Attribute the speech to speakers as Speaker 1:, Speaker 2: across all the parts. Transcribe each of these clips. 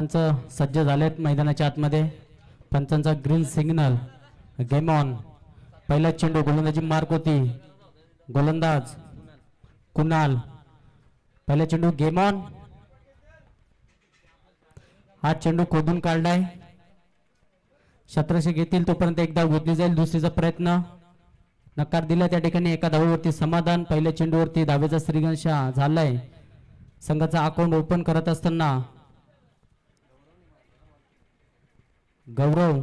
Speaker 1: सज्ज झालेत मैदानाच्या आतमध्ये. पंचांचा ग्रीन सिग्नल. Game on. पहिला चेंडू गोलंदाजी मार्क होती. गोलंदाज कुणाल. पहिला चेंडू गेम ऑन. हा चेंडू खोदून काढलाय. शतरक्षक येतील तोपर्यंत एकदा घेतली जाईल. दुसरीचा प्रयत्न नकार दिला. त्या ठिकाणी एका धावेवरती समाधान. पहिल्या चेंडूवरती धावेचा श्रीगंश झालाय. संघाचा अकाउंट ओपन करत असताना गौरव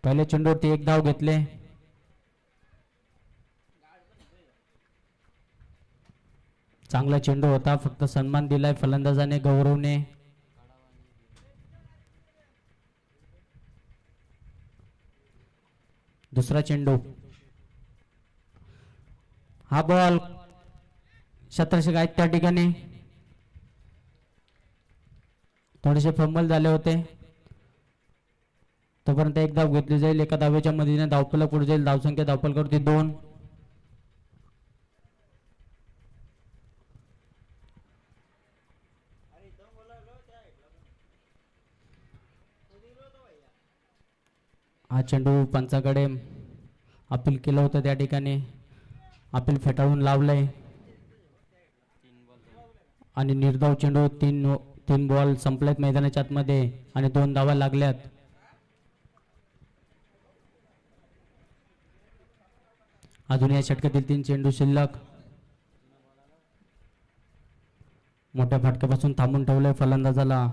Speaker 1: पहिल्या चेंडूवरती एक धाव घेतले. चांगला चेंडू होता. फक्त सन्मान दिलाय फलंदाजाने गौरवने. दुसरा चेंडू. हा बॉल शतरक्षक आहेत त्या ठिकाणी. थोडेसे फंबल झाले होते. तोपर्यंत एक धाव घेतली जाईल. एका धावेच्या मदतीने धावफलक पुढे जाईल. धावसंख्या धावफलकावरती 2. हा चेंडू पंचाकडे अपील केलं होतं. त्या ठिकाणी अपील फेटाळून लावलंय आणि निर्धाव चेंडू. तीन बॉल संपलेत मैदानाच्या आतमध्ये आणि 2 धावा लागल्यात. अजून या षटकातील 3 चेंडू शिल्लक. मोठ्या फटक्यापासून थांबून ठेवलंय फलंदाजाला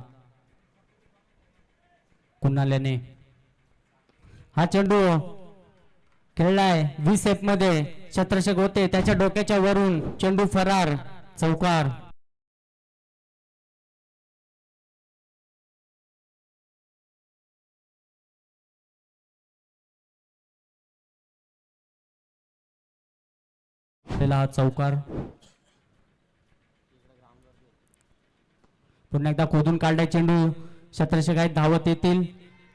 Speaker 1: कुणाल्याने. हा चेंडू खेळलाय 20 एफ मध्ये. शतरक्षक होते त्याच्या डोक्याच्या वरून. चेंडू फरार. चौकार. हा चौकार. पुन्हा एकदा खोदून काढलाय चेंडू. शतरक्षक आहेत धावत येतील.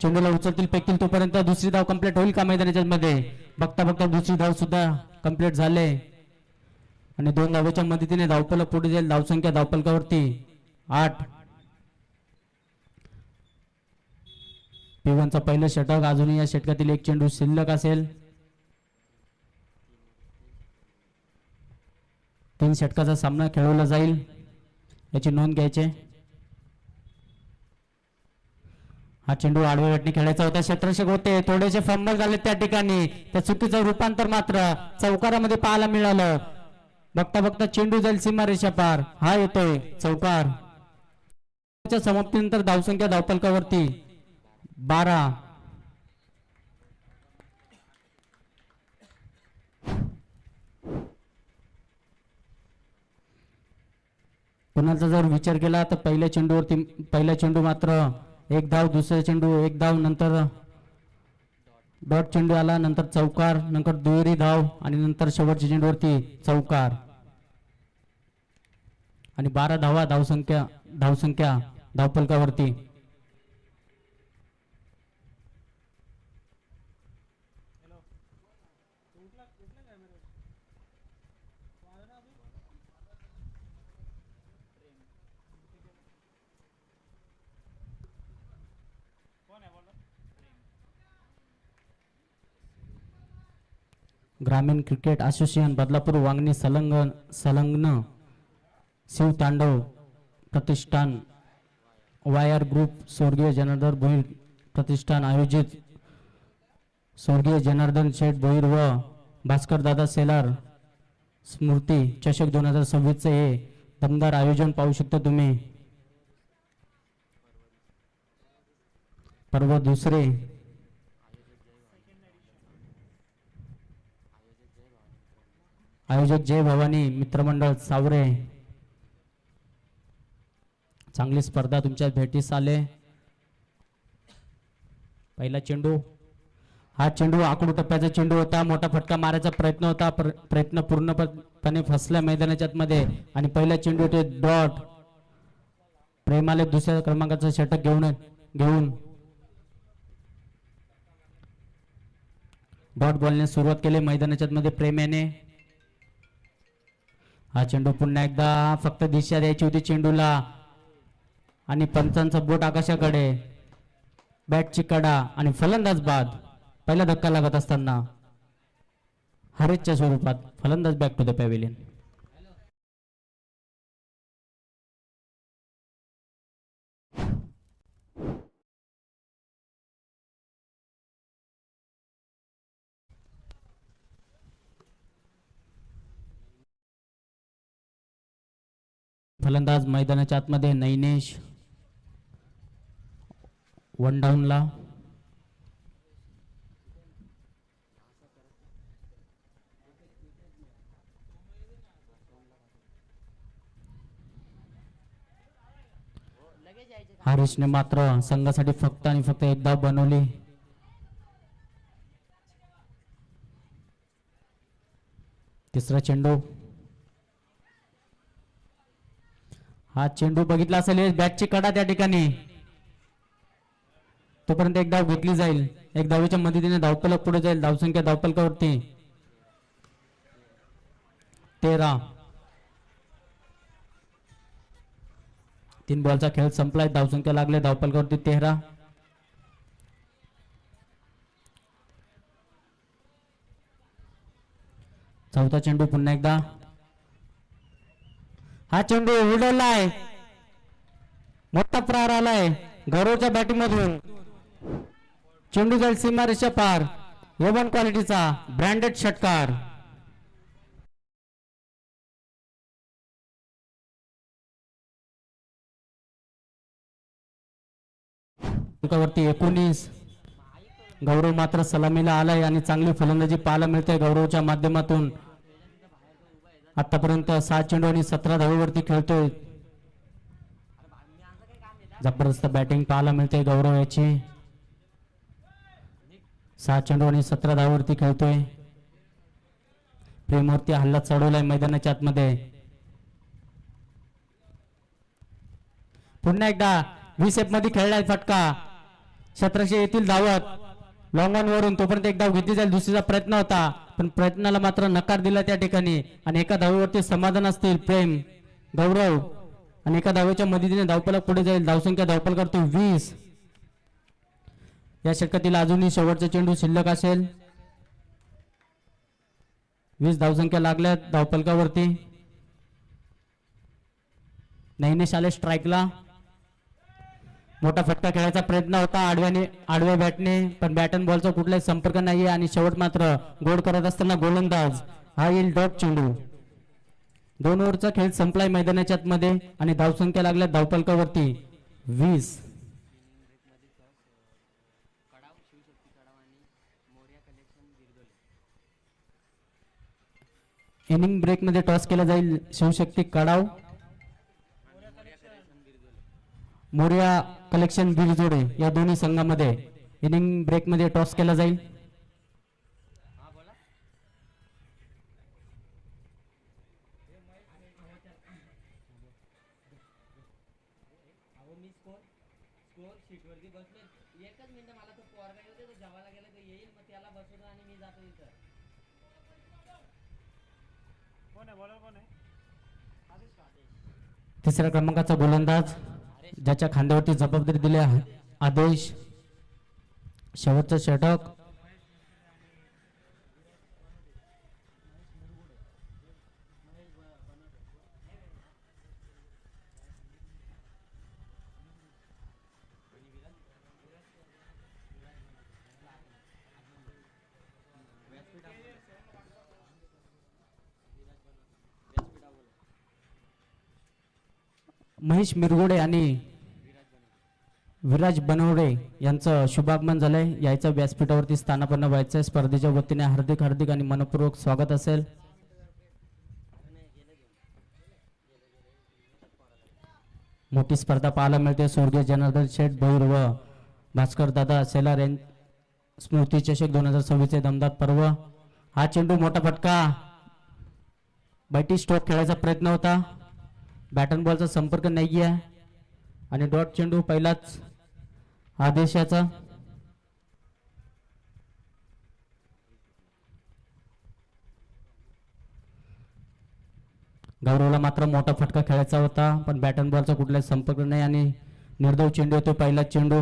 Speaker 1: चेंडूला उचलतील फेकतील तोपर्यंत दुसरी धाव कंप्लीट होईल का मैदानाच्या मध्ये. बघता बघता दुसरी धाव सुद्धा कंप्लीट झाले आणि 2 धावेच्या मदतीने धावफलक पुढे जाईल. धावसंख्या धावफलकावरती 8. पिवांचा पहिलं षटक. अजूनही या षटकातील 1 चेंडू शिल्लक असेल. 3 षटकाचा सामना खेळवला जाईल याची नोंद घ्यायची. हा चेंडू आडव्या वाटणी खेळायचा होता. शतरक्षक होते. थोडेसे फंबल झाले त्या ठिकाणी. त्या चुकीचं रूपांतर मात्र चौकारामध्ये पाहायला मिळालं. बघता बघता चेंडू जाईल सीमारेषा पार. हा येतोय चौकार. समाप्तीनंतर धावसंख्या धावफलकावरती 12. पुन्हा जर विचार केला तर पहिल्या चेंडू मात्र 1 धाव. दुसरा चेंडू 1 धाव. नंतर डॉट चेंडू आला. नंतर चौकार. नंतर दुहेरी धाव आणि नंतर शेवटच्या चेंडूवरती चौकार आणि 12 धावा धावसंख्या धावफलकावरती. ग्रामीण क्रिकेट असोसिएशन बदलापूर वांगणी संलग्न शिव तांडव प्रतिष्ठान वायर ग्रुप स्वर्गीय जनार्दन भोईर प्रतिष्ठान आयोजित स्वर्गीय जनार्दन शेठ भोईर व भास्कर दादा सेलार स्मृती चषक 2026 चे हे दमदार आयोजन पाहू शकता तुम्ही. पर्व दुसरे. आयोजक जय भवानी मित्रमंडळ सावरे. चांगली स्पर्धा तुमच्या भेटीस आले. पहिला चेंडू. हा चेंडू आकडू टप्प्याचा चेंडू होता. मोठा फटका मारायचा प्रयत्न होता. प्रयत्न पूर्णपणे फसला मैदानाच्या मध्ये आणि पहिला चेंडू ते डॉट. प्रेमाले दुसऱ्या क्रमांकाचं षटक घेऊन डॉट बॉलने सुरुवात केली मैदानाच्या मध्ये प्रेम याने. हा चेंडू पुन्हा एकदा फक्त दिशा द्यायची होती चेंडूला आणि पंचांचा बोट आकाशाकडे, बॅटची कडा आणि फलंदाज बाद. पहिला धक्का लागत असताना हरेचच्या स्वरूपात फलंदाज बॅक टू द पॅव्हिलियन. फलंदाज मैदानाच्या आतमध्ये नैनेश वन डाऊनला. हरीशने मात्र संघासाठी फक्त आणि फक्त एक धाव बनवली. तिसरा चेंडू, हा चेंडू बघितला असेल बॅटची कडा त्या ठिकाणी, तोपर्यंत एक धाव घेतली जाईल. एक धावेच्या मदतीने धावफलक पुढे जाईल. धावसंख्या धावफलकावरती 13. 3 बॉलचा खेळ संपलाय. धावसंख्या लागले धावफलकावरती 13. चौथा चेंडू पुन्हा एकदा, हा चेंडू उडवलाय. मोठा प्रहार आलाय गौरवच्या बॅटिंग मधून. चेंडू जाईल सीमारेषा पार. A1 क्वालिटीचा ब्रँडेड षटकार. वरती 19. गौरव मात्र सलामीला आलाय आणि चांगली फलंदाजी पाहायला मिळते गौरवच्या माध्यमातून. आतापर्यंत 7 चेंडू आणि 17 धावेवरती खेळतोय. जबरदस्त बॅटिंग पाहायला मिळते गौरव याची. 7 चेंडू आणि 17 धावेवरती खेळतोय. प्रेमवरती हल्ला चढवलाय मैदानाच्या आतमध्ये. पुन्हा एकदा 20 मध्ये खेळलाय फटका. 1700 येथील धावत लॉंग ऑन वरून. तोपर्यंत एक धाव घेतली जाईल. दुसरीचा प्रयत्न होता पण प्रयत्नाला मात्र नकार दिला त्या ठिकाणी आणि एका धावेवरती समाधान असतील प्रेम गौरव आणि एका धावेच्या मदतीने धावफलक पुढे जाईल. धावसंख्या धावफलक करतो 20. या षटकातील अजूनही शेवटचा चेंडू शिल्लक असेल. 20 धावसंख्या लागल्यात धावफलकावरती. नैनेश आले स्ट्राईकला. मोठा फटका खेळायचा प्रयत्न होता आडव्या बॅटने पण बॅट अँड बॉलचा कुठलाही संपर्क नाहीये आणि शेवट मात्र गोड करत असताना गोलंदाज हा येईल डॉट चेंडू. 2 ओव्हरचा खेळ संपलाय मैदानाच्या आतमध्ये आणि धावसंख्या लागल्या धावफलकावरती 20. इनिंग ब्रेक मध्ये टॉस केला जाईल. शिवशक्ती कडाव मोर्या कलेक्शन बिरजोडे या दोन्ही संघामध्ये इनिंग ब्रेक मध्ये टॉस केला जाईल. तिसऱ्या क्रमांकाचा गोलंदाज ज्याच्या खांद्यावरती जबाबदारी दिली आहे आदेश. शेवटचा षटक. महेश मिरगोडे आणि विराज बनवडे यांचं शुभागमन झालंय. यायचं व्यासपीठावरती स्थानापन्न व्हायचंय. स्पर्धेच्या वतीने हार्दिक हार्दिक आणि मनपूर्वक स्वागत असेल. मोठी स्पर्धा पाहायला मिळते. स्वर्गीय जनार्दन शेठ भैर व भास्कर दादा सेलार स्मृती चषक 2026 दमदार पर्व. हा चेंडू मोठा फटका. बैठी स्ट्रोक खेळायचा प्रयत्न होता. बॅट अँड बॉलचा संपर्क नाहीये आणि डॉट चेंडू पहिलाच आदेशाचा. गौरवला मात्र मोठा फटका खेळायचा होता, पण बॅट अँड बॉलचा कुठलाच संपर्क नाही आणि निर्धाव चेंडू होतो. पहिला चेंडू,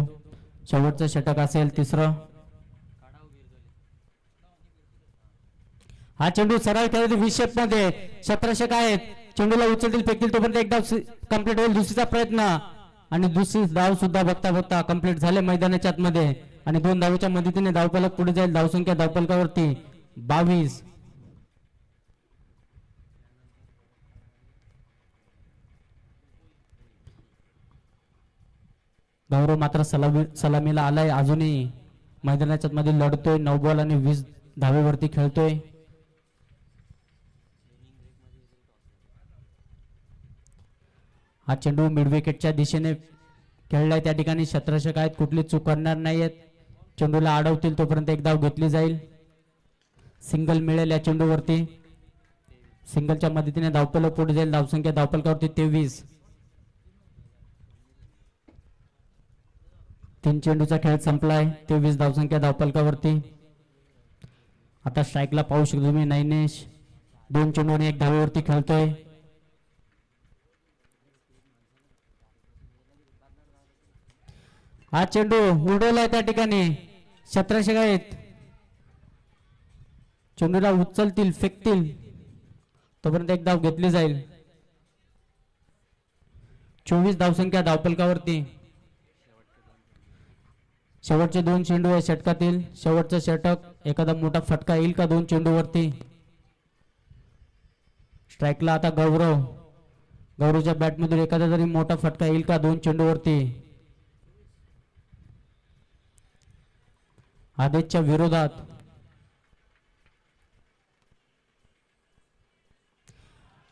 Speaker 1: शेवटचं षटक असेल तिसरं. हा चेंडू सरळ खेळत विषेप मध्ये 17 षटक आहेत. चेंडूला उचलतील फेकतील तोपर्यंत एक डाव कंप्लीट होईल. दुसरीचा प्रयत्न आणि दुसरी धाव सुद्धा बघता बघता कंप्लीट झाले मैदानाच्या आतमध्ये आणि 2 धावेच्या मदतीने धावफलक पुढे जाईल. धावसंख्या धावफलकावरती 22. गौरव मात्र सलामीला आलाय. अजूनही मैदानाच्या मध्ये लढतोय. 9 बॉल आणि 20 धावेवरती खेळतोय. हा चेंडू मिड विकेटच्या दिशेने खेळलाय. त्या ठिकाणी 17 षटक आहेत. कुठली चूक करणार नाहीयेत. चेंडूला अडवतील तोपर्यंत एक धाव घेतली जाईल. सिंगल मिळेल या चेंडूवरती. सिंगलच्या मदतीने धावफलक पुढे जाईल. धावसंख्या धावफलकावरती 23. 3 चेंडूचा खेळ संपलाय. 23 धावसंख्या धावफलकावरती. आता स्ट्राईकला पाहू शकतो तुम्ही नैनेश 2 चेंडू आणि 1 धावेवरती खेळतोय. हा चेंडू उडवलाय त्या ठिकाणी. 17 षटक आहेत. चेंडूला उचलतील फेकतील तोपर्यंत एक धाव घेतली जाईल. 24 धावसंख्या धावफलकावरती. शेवटचे 2 चेंडू आहे षटकातील. शेवटचं षटक एखादा मोठा फटका येईल का 2 चेंडूवरती. स्ट्राईकला आता गौरवच्या बॅटमधून एखादा तरी मोठा फटका येईल का 2 चेंडूवरती. आदेशच्या विरोधात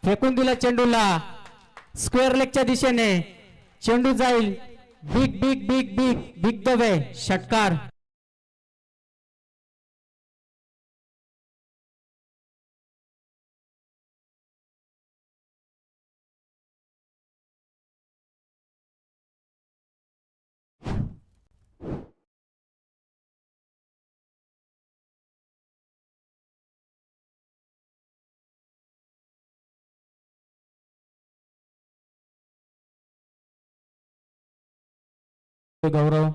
Speaker 1: फेकून दिला चेंडूला स्क्वेअर लेगच्या दिशेने. चेंडू जाईल big big big big big the way. षटकार. गौरव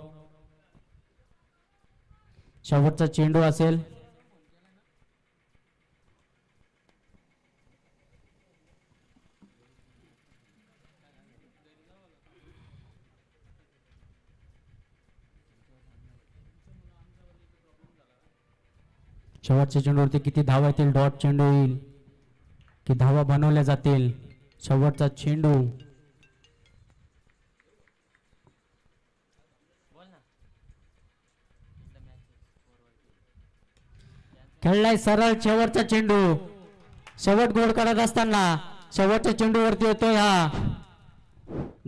Speaker 1: शेवटचा चेंडू असेल. शेवटच्या चेंडूवरती किती धावा येतील. डॉट चेंडू येईल की धावा बनवल्या जातील. शेवटचा चेंडू. खेळलाय सरळ शेवटचा चेंडू. शेवट गोड करत असताना शेवटच्या चेंडूवरती येतोय हा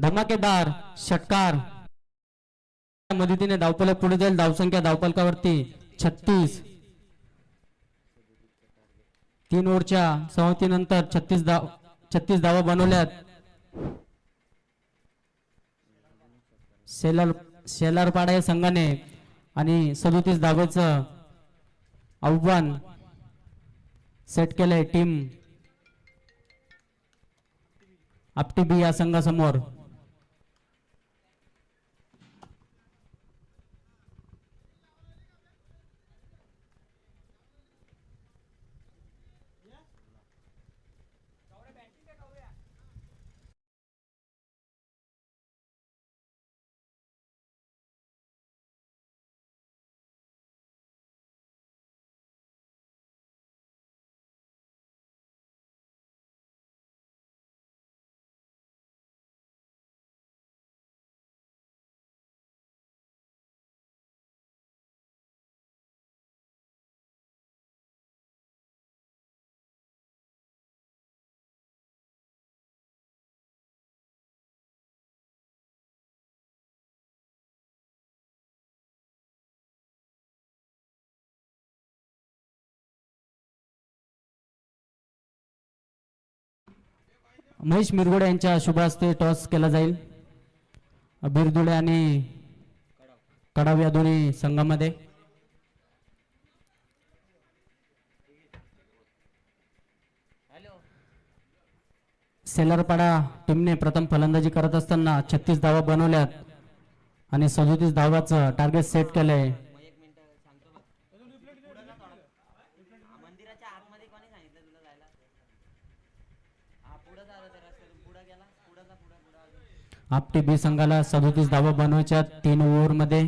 Speaker 1: धमाकेदार षटकार. मदतीने धावफलक पुढे जाईल. धावसंख्या धावफलकावरती 36. 3 ओव्हरच्या समाप्तीनंतर 36 धावा बनवल्यात. शेलारपाडा या संघाने आणि 37 धावेचं आव्हान सेट केलंय टीम आपटी बी या संघासमोर. महेश मिरगोडे यांच्या शुभ हस्ते टॉस केला जाईल. बिरदुळे आणि कडाव या दोन्ही संघामध्ये. सेलारपाडा टीमने प्रथम फलंदाजी करत असताना 36 धावा बनवल्यात आणि 37 धावाचं टार्गेट सेट केलंय. आपटी बी संघाला 37 धावा बनवायच्या 3 ओव्हरमध्ये.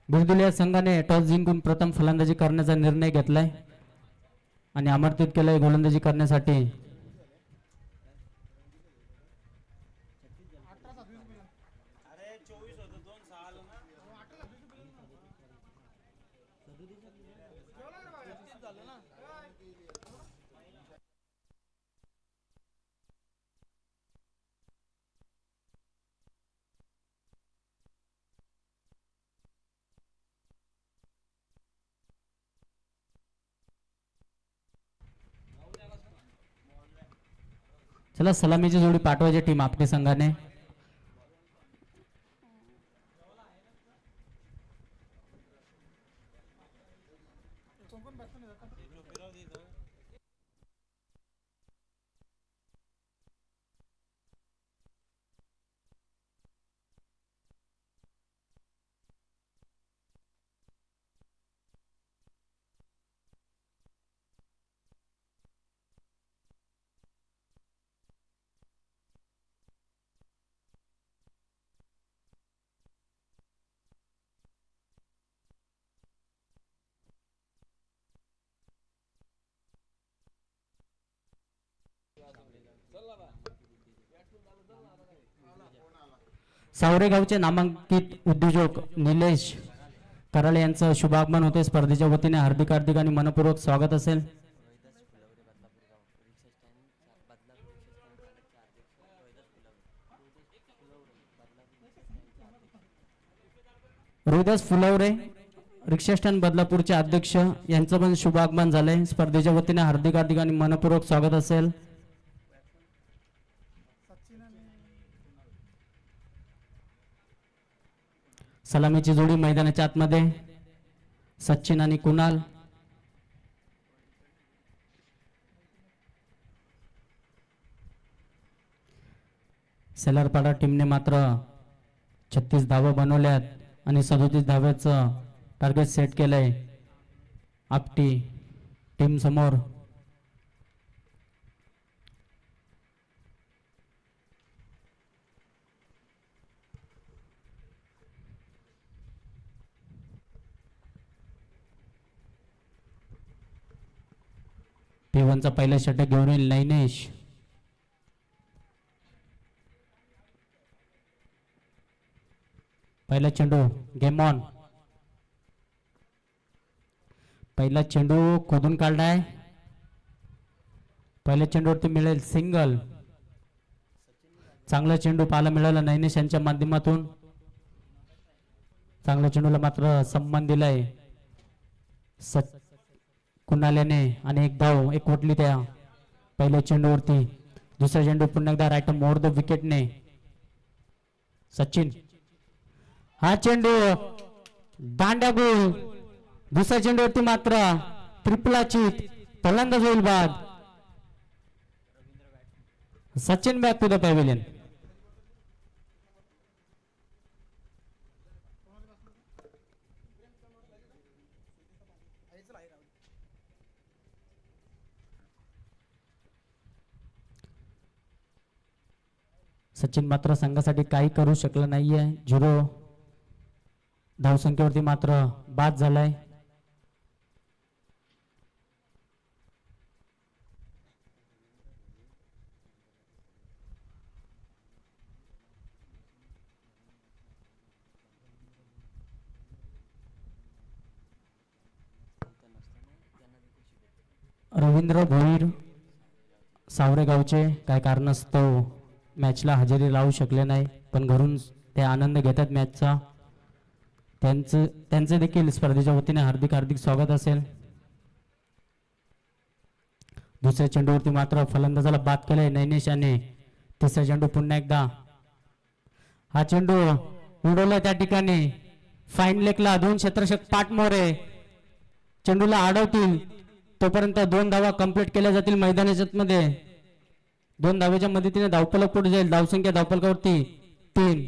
Speaker 1: बुलदुलिया संघाने टॉस जिंकून प्रथम फलंदाजी करण्याचा निर्णय घेतलाय आणि आमंत्रित केलंय गोलंदाजी करण्यासाठी. चला सलामीची जोडी पाठवायची टीम आपल्या संघाने. सावरेगावचे नामांकित उद्योजक निलेश कराळे यांचं शुभागमन होते. स्पर्धेच्या वतीने हार्दिक हार्दिक आणि मनपूर्वक स्वागत असेल. रोहिदास फुलवरे रिक्षा स्टँड बदलापूरचे अध्यक्ष यांचं पण शुभागमन झालंय. स्पर्धेच्या वतीने हार्दिक हार्दिक आणि मनपूर्वक स्वागत असेल. सलामीची जोडी मैदानाच्या आतमध्ये सचिन आणि कुणाल. सेलारपाडा टीमने मात्र 36 धावा बनवल्यात आणि 37 धाव्याचं टार्गेट सेट केलंय आपटी टीम समोर. P1चा पहिला षटक घेऊन येईल नैनेश. पहिला चेंडू गेम ऑन. पहिला चेंडू खोदून काढलाय. पहिल्या चेंडूवरती मिळेल सिंगल. चांगला चेंडू पाहायला मिळाला नैनेश यांच्या माध्यमातून. चांगल्या चेंडूला मात्र सन्मान दिलाय कुणाल्याने आणि एक धाव एक वटली त्या पहिल्या चेंडूवरती. दुसरा चेंडू पुन्हा एकदा राईट मोर द विकेटने सचिन. हा चेंडू दांड्या गोल. दुसऱ्या चेंडूवरती मात्र ट्रिपलाची फलंदाज होईल बाद. Sachin back to the pavilion. Sachin मात्र संघासाठी काही करू शकला नाहीये. 0 धावसंख्येवरती मात्र बाद झालाय. रवींद्र भोईर सावरेगावचे काय कारणास्तव मॅचला हजेरी लावू शकले नाही, पण घरून ते आनंद घेतात मॅचचा. त्यांचे देखील स्पर्धेच्या वतीने हार्दिक हार्दिक स्वागत असेल. दुसऱ्या चेंडूवरती मात्र फलंदाजाला बाद केलाय नैनेश याने. तिसरा चेंडू पुन्हा एकदा हा चेंडू उडवलाय त्या ठिकाणी फाईन लेगला. दोन क्षेत्ररक्षक पाठमोरे चेंडूला अडवतील तोपर्यंत 2 धावा कंप्लीट केल्या जातील मैदानाच्या मध्ये. 2 धावेच्या मदतीने धावफलक पुढे जाईल. धावसंख्या धावफलकावरती 3.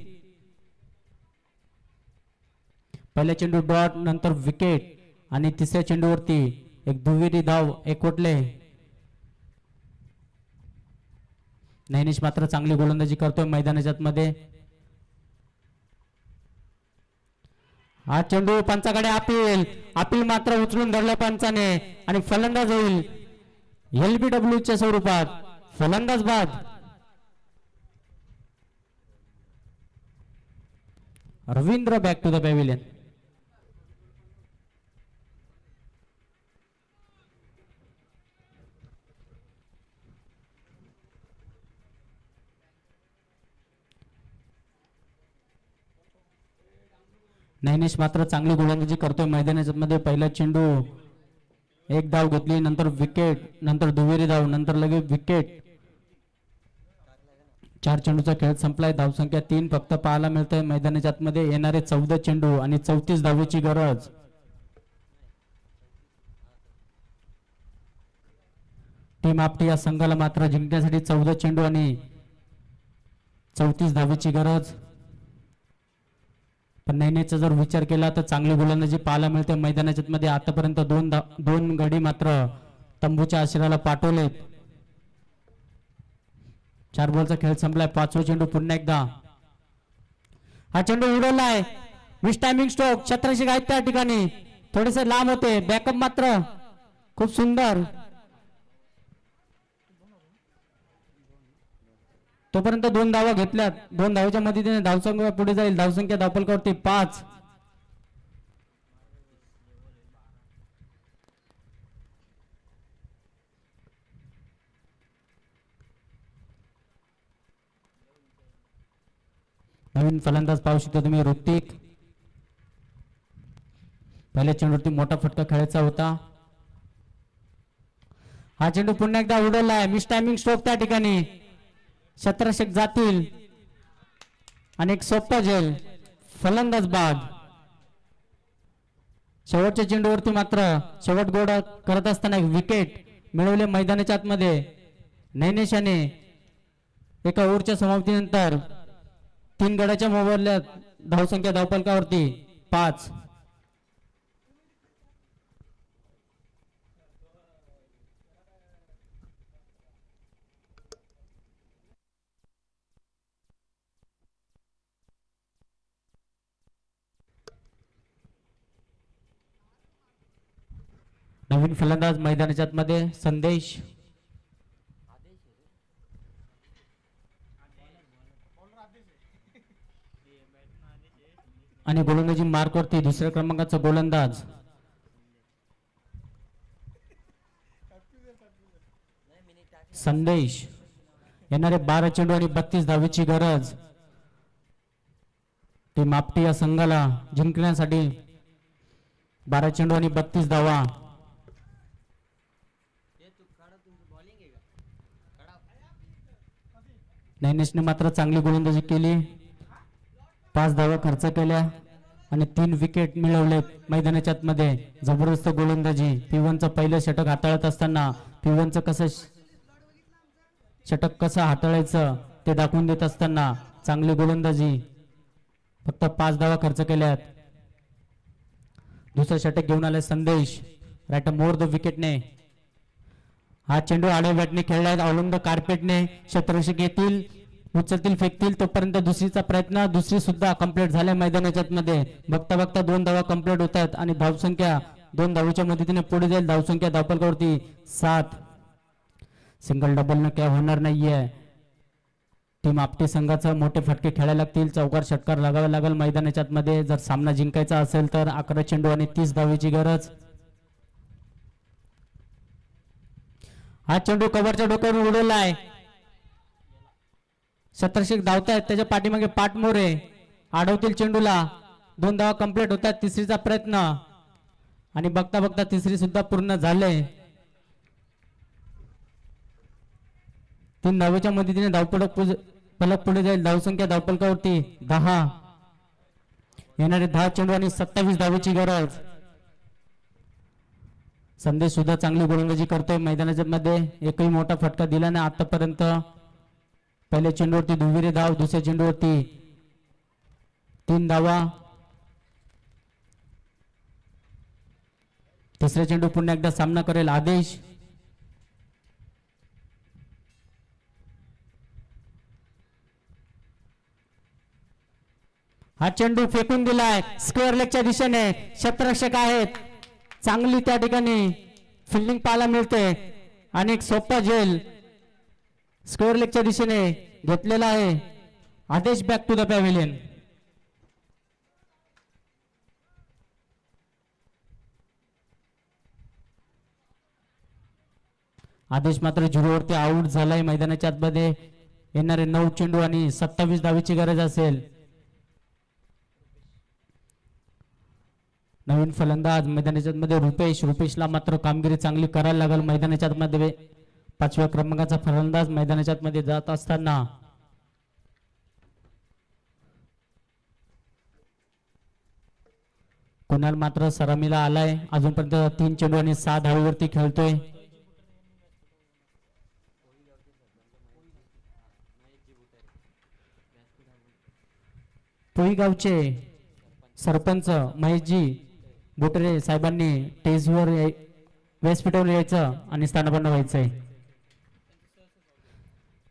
Speaker 1: पहिल्या चेंडू डॉट नंतर विकेट आणि तिसऱ्या चेंडूवरती एक दुहेरी धाव एकवटले. नैनिश मात्र चांगली गोलंदाजी करतोय मैदानाच्या मध्ये. हा चेंडू पंचाकडे अपील मात्र उचलून धरलं पंचाने आणि फलंदाज होईल LBW च्या स्वरूपात. फलंदाज बाद. Ravindra back to the pavilion. Nainish मात्र चांगली गोलंदाजी करतोय मैदानाच्या मध्ये. पहिला चेंडू एक धाव घेतली, नंतर विकेट, नंतर दुहेरी धाव, नंतर लगेच विकेट. 4 चेंडूचा खेळ संपलाय. धावसंख्या 3 फक्त पाहायला मिळतंय मैदानाच्या आतमध्ये. येणारे 14 चेंडू आणि 34 धावेची गरज. टीम आपटी या संघाला मात्र जिंकण्यासाठी 14 चेंडू आणि 34 धावेची गरज. पण नैनेचा जर विचार केला तर चांगली गोलंदाजी पाहायला मिळते मैदानाच्या मध्ये. आतापर्यंत 2 गडी मात्र तंबूच्या आशिराला पाठवलेत. 4 बॉलचा खेळ संपलाय. 5वा चेंडू पुन्हा एकदा हा चेंडू उडवलाय. Miss timing stroke. क्षेत्ररक्षक आहेत त्या ठिकाणी, थोडेसे लांब होते. बॅकअप मात्र खूप सुंदर. तोपर्यंत 2 धावा घेतल्यात. 2 धावेच्या मदतीने धावसंख्या पुढे जाईल. धावसंख्या धावफलकावरती 5. नवीन फलंदाज पाहू शकता तुम्ही ऋतिक. पहिल्या चेंडूवरती मोठा फटका खेळायचा होता. हा चेंडू पुन्हा एकदा उडवलाय. मिस टायमिंग स्ट्रोक त्या ठिकाणी. क्षेत्ररक्षक जातील आणि एक सोपा झेल. फलंदाज बाद. शेवटच्या चेंडूवरती मात्र शेवट गोडा करत असताना एक विकेट मिळवले मैदानाच्या आतमध्ये. नैनेश याने एका ओव्हरच्या समाप्तीनंतर 3 गड्याच्या मोबदल्यात धावसंख्या धावफलकावरती 5. नवीन फलंदाज मैदानाच्या आतमध्ये संदेश. आणि गोलंदाजी मार्कवरती दुसऱ्या क्रमांकाचा गोलंदाज संदेश. येणारे 12 चेंडू आणि 32 धावेची गरज. टीम आपटी या संघाला जिंकण्यासाठी 12 चेंडू आणि 32 धावा. नैनेशने मात्र चांगली गोलंदाजी केली. 5 धावा खर्च केल्या आणि 3 विकेट मिळवलेत मैदानाच्या आतमध्ये. जबरदस्त गोलंदाजी. P1चं पहिलं षटक हाताळत असताना P1चं षटक कसं हाताळायचं ते दाखवून देत असताना चांगली गोलंदाजी. फक्त 5 धावा खर्च केल्यात. दुसरं षटक घेऊन आले संदेश. राईट मोर द विकेटने. हा चेंडू आडव्या बॅटने खेळलाय. ऑलंड कार्पेटने. क्षेत्ररक्षक येतील, उचलतील, फेकतील तोपर्यंत दुसरीचा प्रयत्न. दुसरी सुद्धा कंप्लीट झाल्या मैदानाच्या मध्ये. बघता बघता 2 धावा कंप्लीट होतात आणि धावसंख्या 2 धावेच्या मदतीने पुढे जाईल. धावसंख्या धावफलकावरती 7. सिंगल डबल न काय होणार नाहीये. टीम आपटी संघाचं मोठे फटके खेळायला लागतील. चौकार षटकार लागावा लागेल मैदानाच्या मध्ये जर सामना जिंकायचा असेल तर. 11 चेंडू आणि 30 धावेची गरज. हा चेंडू कव्हरच्या डोक्यावरून उडवलाय. सतरशे धावतायत त्याच्या पाठीमागे पाटमोरे अडवतील चेंडूला. 2 धावा कंप्लीट होतात. तिसरीचा प्रयत्न आणि बघता बघता तिसरी सुद्धा पूर्ण झाले. 3 धावेच्या मदतीने फलक पुढे जाईल. धावसंख्या धावफलकावरती 10. येणारे 10 चेंडू आणि 27 धावेची गरज. संदेश सुद्धा चांगली गोलंदाजी करतोय मैदानाच्या मध्ये. एकही मोठा फटका दिला नाही आतापर्यंत. पहिल्या चेंडूवरती दुहेरी धाव, दुसऱ्या चेंडूवरती 3 धावा. तिसरा चेंडू पुन्हा एकदा सामना करेल आदेश. हा चेंडू फेकून दिलाय स्क्वेअर लेगच्या दिशेने. क्षेत्ररक्षक आहेत, चांगली त्या ठिकाणी फिल्डिंग पाहायला मिळते आणि एक सोपा झेल स्क्वेअर लेगच्या दिशेने घेतलेला आहे. आदेश बॅक टू द पॅव्हिलियन. आदेश मात्र झिरोवरती आउट झालाय. मैदानाच्या आतमध्ये येणारे 9 चेंडू आणि 27 धावेची गरज असेल. नवीन फलंदाज मैदानाच्या मध्ये रुपेशला मात्र कामगिरी चांगली करायला लागेल. मैदानाच्या मध्ये 5व्या क्रमांकाचा फलंदाज मैदानाच्या मध्ये जात असताना कुणाल मात्र सलामीला आलाय. अजूनपर्यंत 3 चेंडू आणि 6 धावेवरती खेळतोय. पोईगावचे सरपंच महेशजी बोटरे साहेबांनी टेजवर व्यासपीठावर यायचं आणि स्थानपन्न व्हायचंय.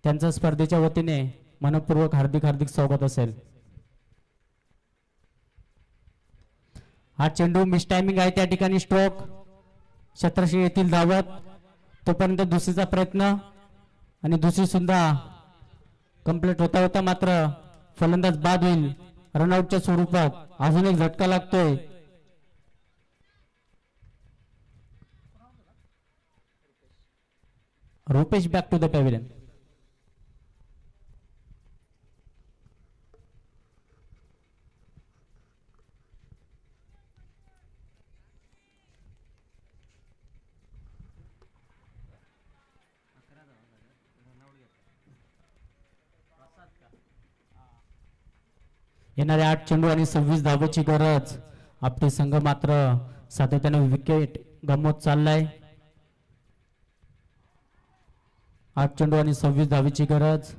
Speaker 1: त्यांचं स्पर्धेच्या वतीने मनपूर्वक हार्दिक स्वागत असेल. हा चेंडू मिस टायमिंग आहे त्या ठिकाणी. स्ट्रोक 1700 येथील धावत. तोपर्यंत दुसरीचा प्रयत्न आणि दुसरी सुद्धा कंप्लीट होता होता मात्र फलंदाज बाद होईल रनआउटच्या स्वरूपात. अजून एक झटका लागतोय. Rupesh back to the pavilion. येणारे 8 चेंडू आणि 26 धावेची गरज. आपले संघ मात्र सातत्याने विकेट गमवत चाललाय. 8 चेंडू आणि 26 धावेची गरज.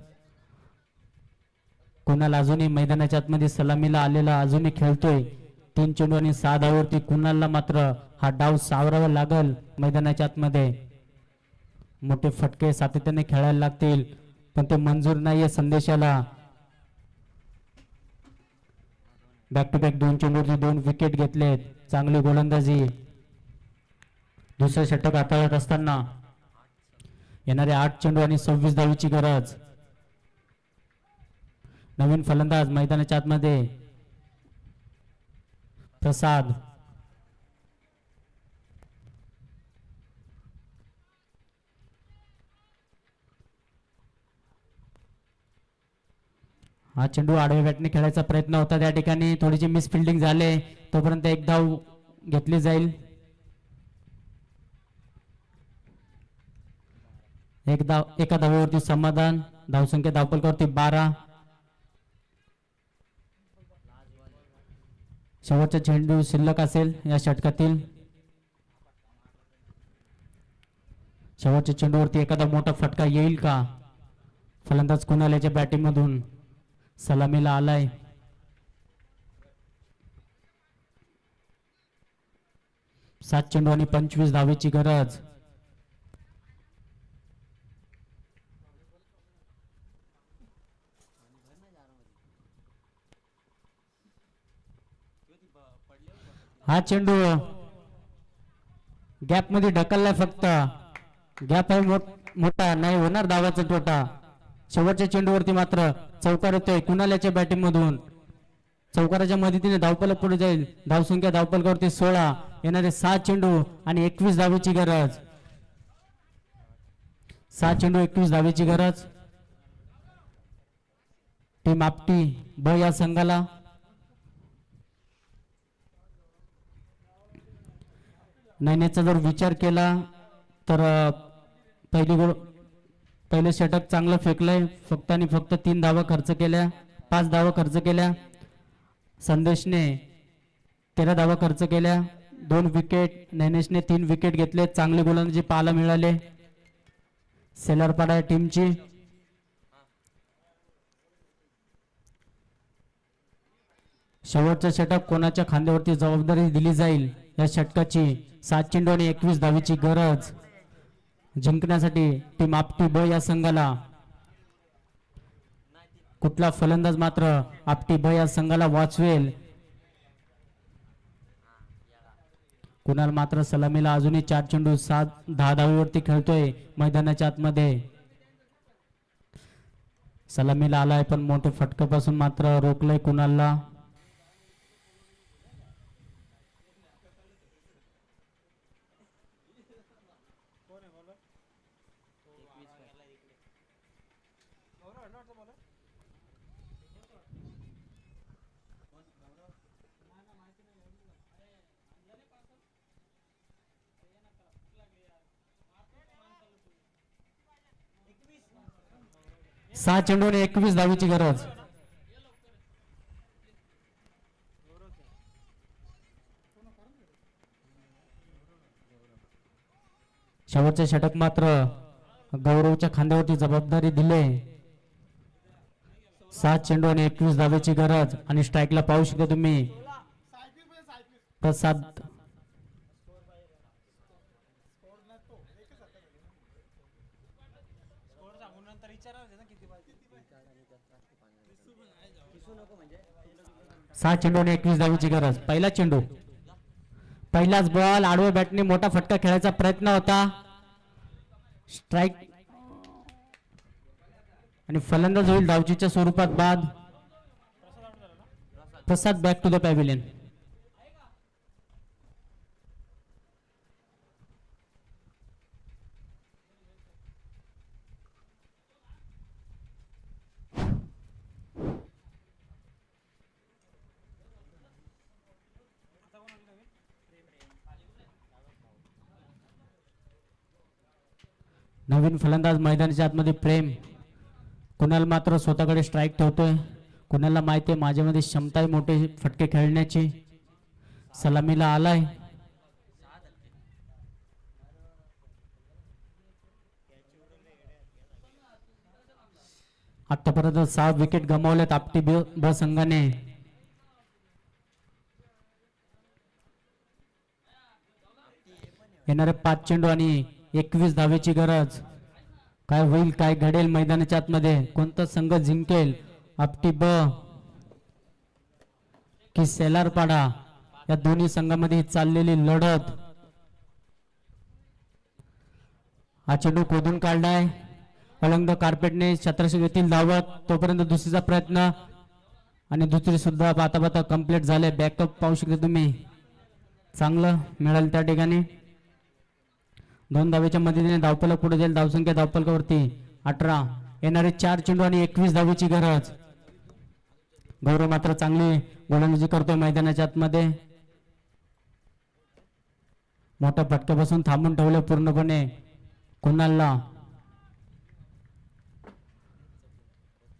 Speaker 1: कुणाल अजूनही मैदानाच्या आतमध्ये सलामीला आलेला अजूनही खेळतोय. 3 चेंडू आणि 6 धावावरती कुणालला मात्र हा डाव सावरावा लागल. मैदानाच्या आतमध्ये मोठे फटके सातत्याने खेळायला लागतील पण ते मंजूर नाहीये संदेशाला. बॅक टू बॅक 2 चेंडूवरती 2 विकेट घेतलेत. चांगली गोलंदाजी. दुसरं षटक हाताळत असताना येणारे 8 चेंडू आणि 26 धावेची गरज. नवीन फलंदाज मैदानाच्या आतमध्ये प्रसाद. हा चेंडू आडव्या बॅटने खेळायचा प्रयत्न होता त्या ठिकाणी. थोडीशी मिस फिल्डिंग झाले. तोपर्यंत एक धाव घेतली जाईल. एका धावेवरती समाधान. धावसंख्या धावफलकावरती 12. शेवटचा चेंडू शिल्लक असेल या षटकातील. शेवटच्या चेंडूवरती एखादा मोठा फटका येईल का? फलंदाज कुणाल याच्या बॅटिंग मधून सलामीला आलाय. सात चेंडू आणि 25 धावेची गरज. हा चेंडू गॅप मध्ये ढकललाय. फक्त गॅप आहे मोठा नाही होणार धावाचा तोटा. शेवटच्या चेंडूवरती मात्र चौकार येतोय कुणाल्याच्या बॅटिंग मधून. चौकाराच्या मदतीने धावफलक पुढे जाईल. धावसंख्या धावफलकावरती 16. येणारे 7 चेंडू आणि 21 धावेची गरज. 7 चेंडू 21 धावेची गरज. टीम आपटी ब या संघाला नैनेचा जर विचार केला तर पहिले षटक चांगलं फेकलंय. फक्त आणि फक्त 3 धावा खर्च केल्या, 5 धावा खर्च केल्या. संदेशने 13 धावा खर्च केल्या, 2 विकेट. नैनेशने 3 विकेट घेतले. चांगले गोलंदाजी पाहायला मिळाले सेलारपाडा टीमची. शेवटचं षटक कोणाच्या खांद्यावरती जबाबदारी दिली जाईल या षटकाची. 7 चेंडू आणि 21 धावेची गरज जिंकण्यासाठी टीम आपटी ब या संघाला. कुठला फलंदाज मात्र आपटी ब या संघाला वाचवेल, कुणाल मात्र सलामीला अजूनही 4 चेंडू 10 धावेवरती खेळतोय मैदानाच्या आतमध्ये. सलामीला आलाय पण मोठे फटक्यापासून मात्र रोखलंय कुणालला. सहा चेंडू आणि 21 धावेची गरज. शेवटचे षटक मात्र गौरवच्या खांद्यावरती जबाबदारी दिले. 7 चेंडू आणि 21 धावेची गरज. आणि स्ट्राईकला पाहू शकता तुम्ही प्रसाद सहा चेंडू आणि 21 धावेची गरज. पहिला चेंडू, पहिलाच बॉल, आडव्या बॅटने मोठा फटका खेळायचा प्रयत्न होता. स्ट्राईक आणि फलंदाज होईल धावचीच्या स्वरूपात बाद. प्रसाद बॅक टू द पॅव्हिलियन. नवीन फलंदाज मैदानाच्या आतमध्ये प्रेम. कुणाल मात्र स्वतःकडे स्ट्राईक ठेवतोय. कुणाला माहिती आहे माझ्यामध्ये क्षमता आहे मोठे फटके खेळण्याची. सलामीला आलाय. आतापर्यंत 6 विकेट गमावल्यात आपटी ब संघाने. येणारे 5 चेंडू आणि 21 धावेची गरज. काय होईल, काय घडेल मैदानाच्या आतमध्ये, कोणता संघ जिंकेल, आपटी ब की सेलारपाडा, या दोन्ही संघामध्ये चाललेली लढत. हा चेंडू खोदून काढलाय अलंग कार्पेटने. 17 येथील धावत तोपर्यंत दुसरीचा प्रयत्न आणि दुसरी सुद्धा बाता बाता कंप्लीट झाले. बॅकअप पाहू शकता तुम्ही, चांगलं मिळालं त्या ठिकाणी. 2 धावेच्या मदतीने धावफलक पुढे जाईल. धावसंख्या धावफलकावरती 18. येणारे 4 चेंडू आणि 21 धावेची गरज. गौरव मात्र चांगली गोलंदाजी करतोय मैदानाच्या आतमध्ये. मोठ्या फटक्यापासून थांबून ठेवलं पूर्णपणे कुणालला.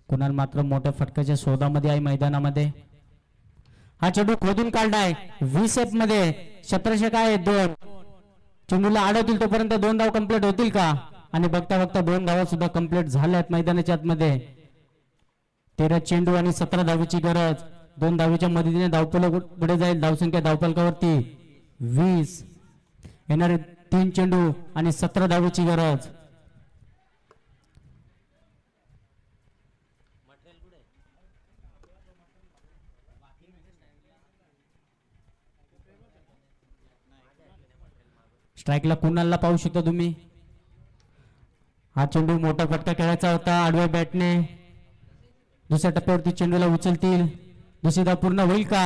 Speaker 1: कुणाल मात्र मोठ्या फटक्याच्या शोधामध्ये आहे मैदानामध्ये. हा चेंडू खोदून काढलाय 20 एफ मध्ये. 17 काय 2 चेंडूला अडवतील तोपर्यंत 2 धाव कंप्लीट होतील का? आणि बघता बघता 2 धावा सुद्धा कंप्लीट झाल्यात मैदानाच्या आतमध्ये. 13 चेंडू आणि 17 धावेची गरज. 2 धावेच्या मदतीने धावफलक पुढे जाईल. धावसंख्या धावफलकावरती 20. येणारे 3 चेंडू आणि 17 धावेची गरज. स्ट्राईकला कुणालला पाहू शकता तुम्ही. हा चेंडू मोठा फटका खेळायचा होता आडव्या बॅटने. दुसऱ्या टप्प्यावरती चेंडूला उचलतील. दुसरी धाव पूर्ण होईल का?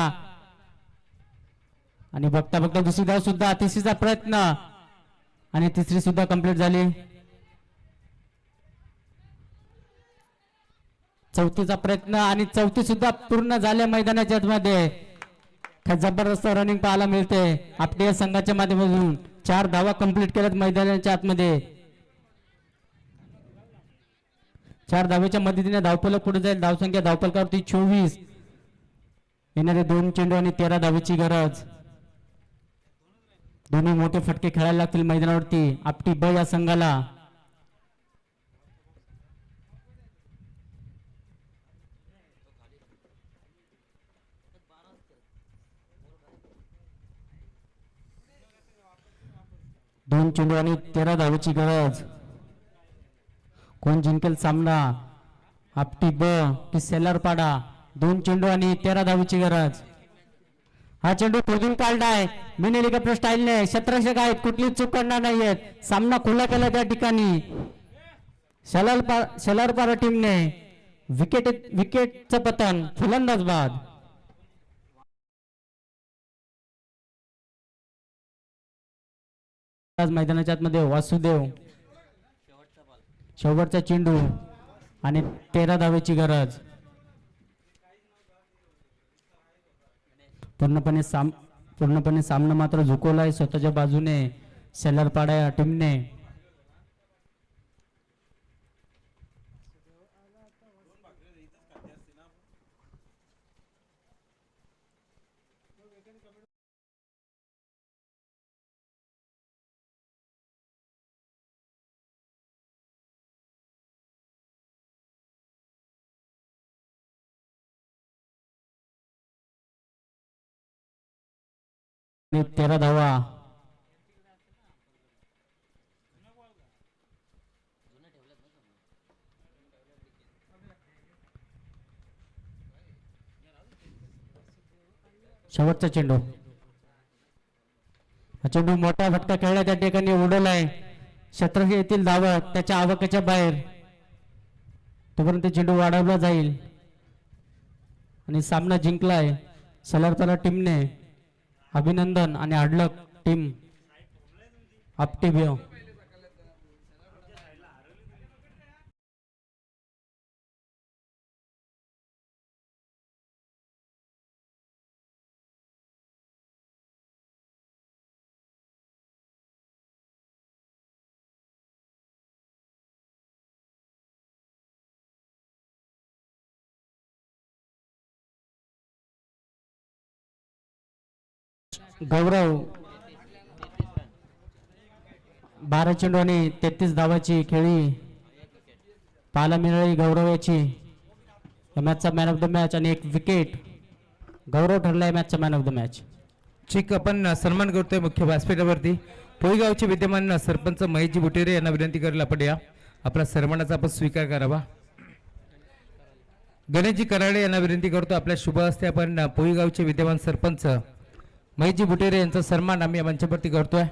Speaker 1: आणि बघता बघता दुसरी धाव सुद्धा, तिसरीचा प्रयत्न आणि तिसरी सुद्धा कंप्लीट झाली. चौथीचा प्रयत्न आणि चौथी सुद्धा पूर्ण झाल्या मैदानाच्या मध्ये. काय जबरदस्त रनिंग पाहायला मिळते आपल्या संघाच्या माध्यमातून. 4 धावा कंप्लीट केल्यात मैदानाच्या आतमध्ये. 4 धावेच्या मदतीने धावफलक पुढे जाईल. धावसंख्या धावफलकावरती 24. येणारे 2 चेंडू आणि 13 धावेची गरज. दोन्ही मोठे फटके खेळायला लागतील मैदानावरती आपटी ब या संघाला. दोन चेंडू आणि 13 धावेची गरज. कोण जिंकेल सामना, आपटी ब की सेलारपाडा? 2 चेंडू आणि 13 धावेची गरज. हा चेंडू खोदून काढलाय मिनी हेलिकॉप्टर स्टाईलने. क्षेत्ररक्षक आहेत, कुठलीच चूक करणार नाहीयेत. सामना खुला केला त्या ठिकाणी शेलारपाडा टीमने. विकेटचं पतन, फलंदाज बाद. मैदानाच्या आतमध्ये वासुदेव. शेवटचा चेंडू आणि 13 धावेची गरज. पूर्णपणे सामना मात्र झुकवलाय स्वतःच्या बाजूने सेलारपाडा या टीमने. आणि 13 धावा. शेवटचा चेंडू. हा चेंडू मोठा फटका खेळला त्या ठिकाणी उडवलाय. क्षेत्ररक्षक येथील धावा त्याच्या आवकाच्या बाहेर. तोपर्यंत चेंडू वाढवला जाईल आणि सामना जिंकलाय सेलारपाडा टीमने. अभिनंदन आणि हडलक टीम आपटी ब. गौरव 12 चेंडू आणि 33 धावाची खेळी पाहायला मिळाली गौरव याची. या मॅचचा मॅन ऑफ द मॅच आणि 1 विकेट. गौरव ठरलाय मॅचचा मॅन ऑफ द मॅच.
Speaker 2: ठीक, आपण सन्मान करतोय मुख्य व्यासपीठावरती पोईगावचे विद्यमान सरपंच महेशजी बुटेरे यांना विनंती करेल आपण या आपला सन्मानाचा आपण स्वीकार करावा. गणेशजी कराडे यांना विनंती करतो आपल्या शुभ हस्ते आपण पोईगावचे विद्यमान सरपंच महेशजी बुटेरे यांचा सन्मान आम्ही या मंचावरती करतोय.